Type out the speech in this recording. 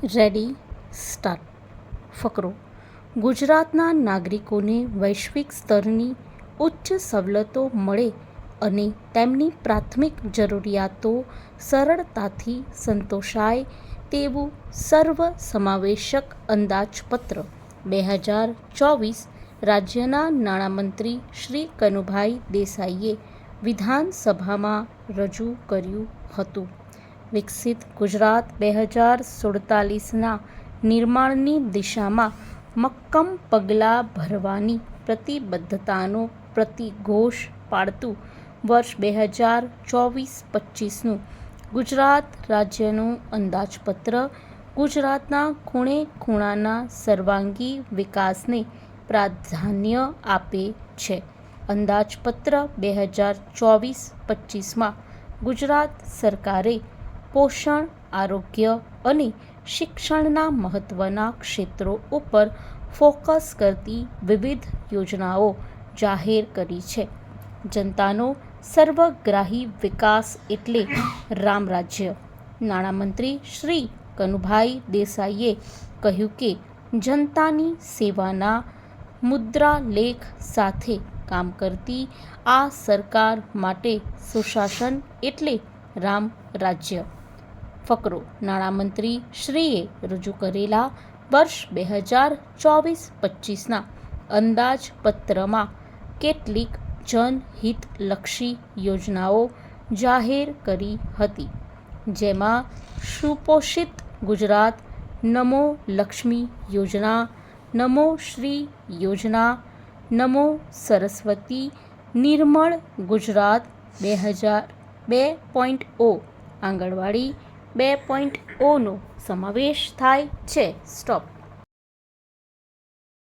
Ready start. ફકરો. ગુજરાતના નાગરિકોને વૈશ્વિક સ્તરની ઉચ્ચ સવલતો મળે અને તેમની પ્રાથમિક જરૂરિયાતો સરળતાથી સંતોષાય તેવું સર્વસમાવેશક અંદાજપત્ર 2024 રાજ્યના નાણામંત્રી શ્રી કનુભાઈ દેસાઈએ વિધાનસભામાં રજૂ કર્યું હતું. વિકસિત ગુજરાત 2047ના નિર્માણની દિશામાં મક્કમ પગલાં ભરવાની પ્રતિબદ્ધતાનો પ્રતિઘોષ પાડતું વર્ષ 2024-25નું ગુજરાત રાજ્યનું અંદાજપત્ર ગુજરાતના ખૂણે ખૂણાના સર્વાંગી વિકાસને પ્રાધાન્ય આપે છે. અંદાજપત્ર 2024-25માં ગુજરાત સરકારે પોષણ, આરોગ્ય અને શિક્ષણના મહત્ત્વના ક્ષેત્રો ઉપર ફોકસ કરતી વિવિધ યોજનાઓ જાહેર કરી છે. જનતાનો સર્વગ્રાહી વિકાસ એટલે રામરાજ્ય. નાણામંત્રી શ્રી કનુભાઈ દેસાઈએ કહ્યું કે જનતાની સેવાના મુદ્રાલેખ સાથે કામ કરતી આ સરકાર માટે સુશાસન એટલે રામ રાજ્ય. ફકરો. નાણામંત્રી શ્રીએ રજૂ કરેલા વર્ષ 2024-25ના અંદાજપત્રમાં કેટલીક જનહિતલક્ષી યોજનાઓ જાહેર કરી હતી, જેમાં સુપોષિત ગુજરાત, નમો લક્ષ્મી યોજના, નમો શ્રી યોજના, નમો સરસ્વતી, નિર્મળ ગુજરાત 2.0, આંગણવાડી 2.0નો સમાવેશ થાય છે. સ્ટોપ.